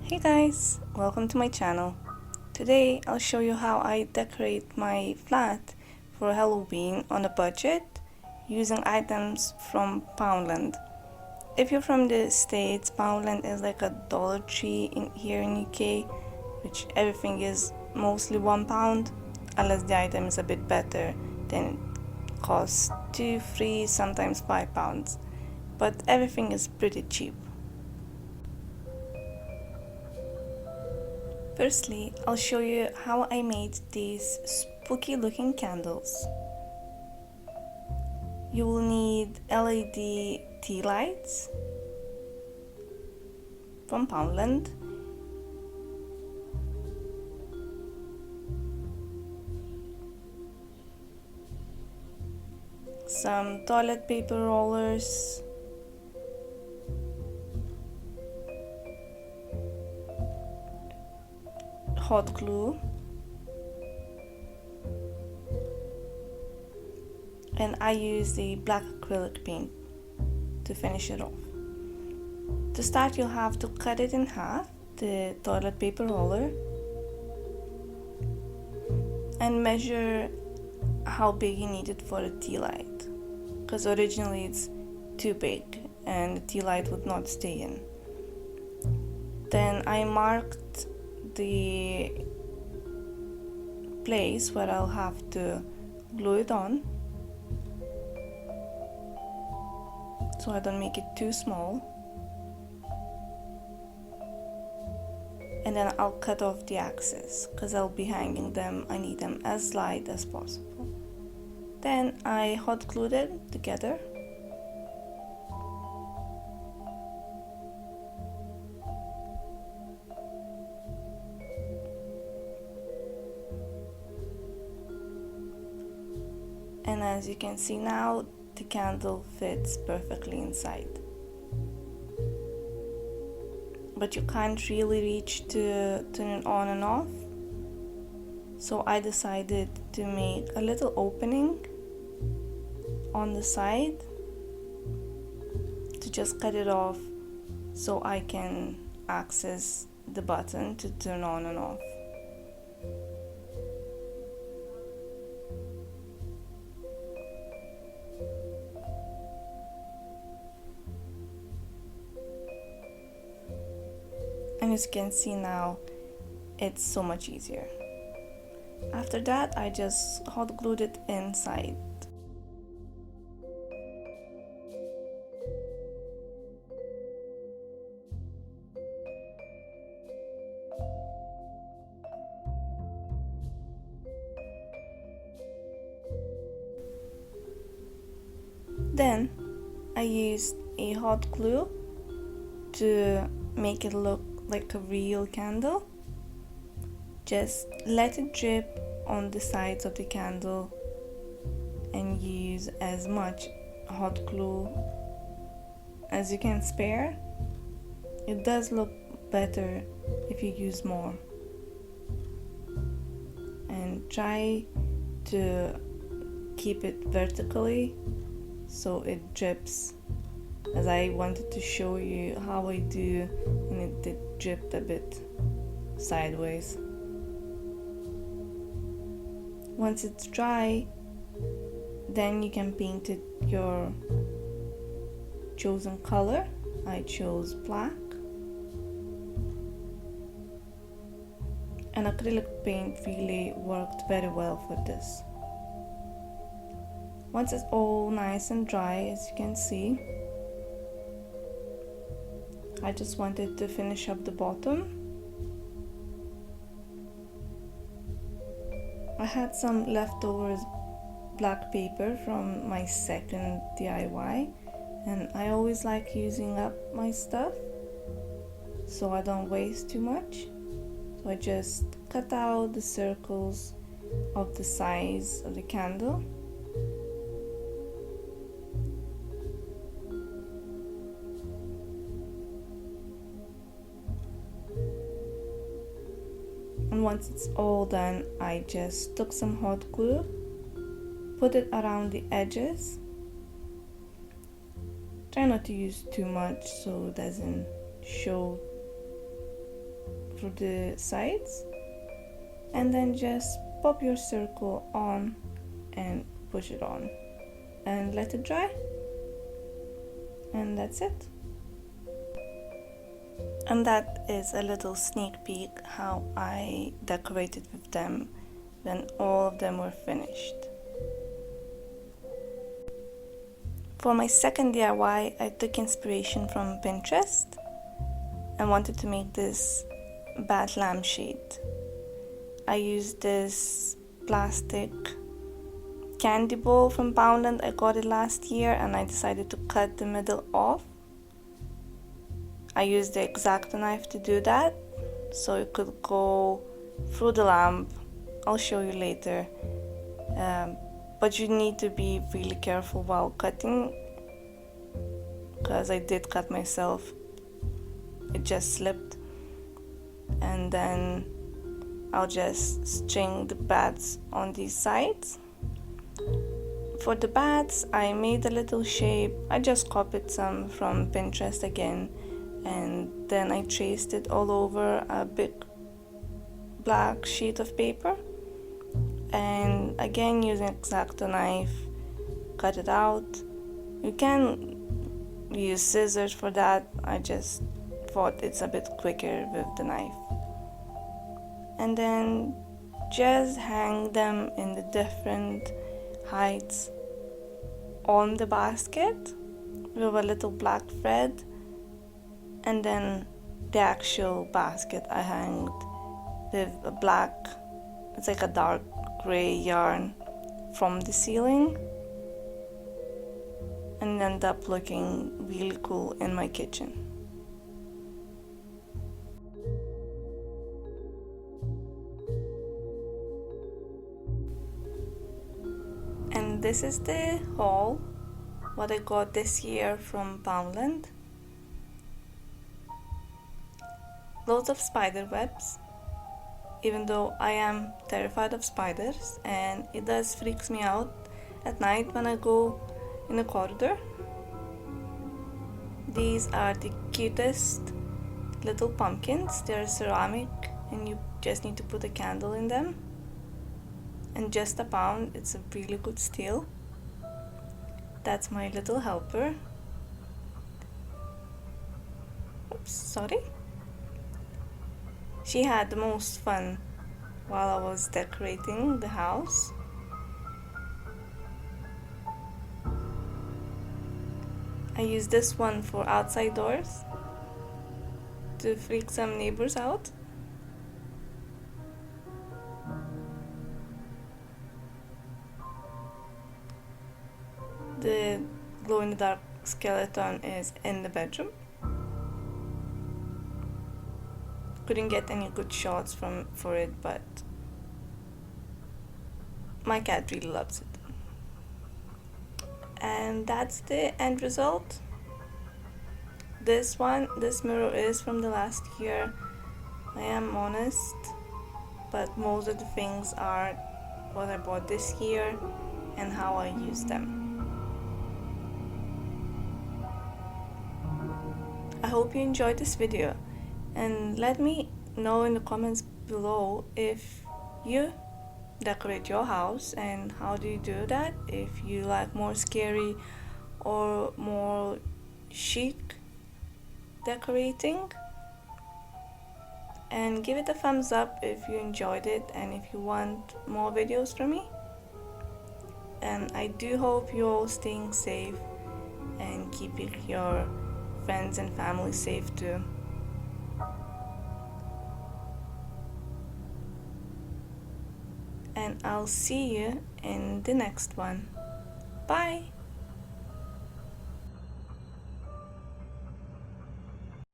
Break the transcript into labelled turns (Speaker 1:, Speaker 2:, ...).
Speaker 1: Hey guys, welcome to my channel. Today I'll show you how I decorate my flat for Halloween on a budget using items from Poundland. If you're from the States, Poundland is like a Dollar Tree here in UK, which everything is mostly £1 unless the item is a bit better, then it costs 2, 3, sometimes £5. But everything is pretty cheap. Firstly, I'll show you how I made these spooky looking candles. You will need LED tea lights from Poundland, some toilet paper rollers, hot glue, and I use the black acrylic paint to finish it off. To start, you'll have to cut it in half, the toilet paper roller, and measure how big you need it for the tea light, because originally it's too big and the tea light would not stay in. Then I marked the place where I'll have to glue it on so I don't make it too small, and then I'll cut off the axes because I'll be hanging them. I need them as light as possible. Then I hot glued it together. And as you can see now, the candle fits perfectly inside. But you can't really reach to turn it on and off. So I decided to make a little opening on the side to just cut it off so I can access the button to turn on and off. And as you can see now, it's so much easier. After that, I just hot glued it inside. Then I used a hot glue to make it look like a real candle. Just let it drip on the sides of the candle and use as much hot glue as you can spare. It does look better if you use more. And try to keep it vertically so it drips, as I wanted to show you how I do, and it did drip a bit sideways. Once it's dry, then you can paint it your chosen color. I chose black, and acrylic paint really worked very well for this. Once it's all nice and dry, as you can see, I just wanted to finish up the bottom. I had some leftovers black paper from my second DIY, and I always like using up my stuff so I don't waste too much. So I just cut out the circles of the size of the candle. And once it's all done, I just took some hot glue, put it around the edges. Try not to use too much so it doesn't show through the sides, and then just pop your circle on and push it on and let it dry, and that's it. And that is a little sneak peek how I decorated with them when all of them were finished. For my second DIY, I took inspiration from Pinterest and wanted to make this bat lampshade. I used this plastic candy bowl from Poundland. I got it last year and I decided to cut the middle off. I used the X-Acto knife to do that so it could go through the lamp. I'll show you later. But you need to be really careful while cutting, because I did cut myself. It just slipped. And then I'll just string the bats on these sides. For the bats, I made a little shape. I just copied some from Pinterest again, and then I traced it all over a big black sheet of paper, and again using X-Acto knife, cut it out. You can use scissors for that. I just thought it's a bit quicker with the knife. And then just hang them in the different heights on the basket with a little black thread, and then the actual basket I hanged with a black, it's like a dark gray yarn from the ceiling, and ended up looking really cool in my kitchen. And this is the haul, what I got this year from Poundland. Loads of spider webs, even though I am terrified of spiders and it does freaks me out at night when I go in the corridor. These are the cutest little pumpkins. They're ceramic and you just need to put a candle in them. And just £1, it's a really good steal. That's my little helper. Oops, sorry. She had the most fun while I was decorating the house. I used this one for outside doors to freak some neighbors out. The glow-in-the-dark skeleton is in the bedroom. Couldn't get any good shots for it, but my cat really loves it. And that's the end result. This mirror is from the last year. I am honest, but most of the things are what I bought this year and how I use them. I hope you enjoyed this video, and let me know in the comments below if you decorate your house and how do you do that, if you like more scary or more chic decorating, and give it a thumbs up if you enjoyed it and if you want more videos from me. And I do hope you're all staying safe and keeping your friends and family safe too. And I'll see you in the next one. Bye!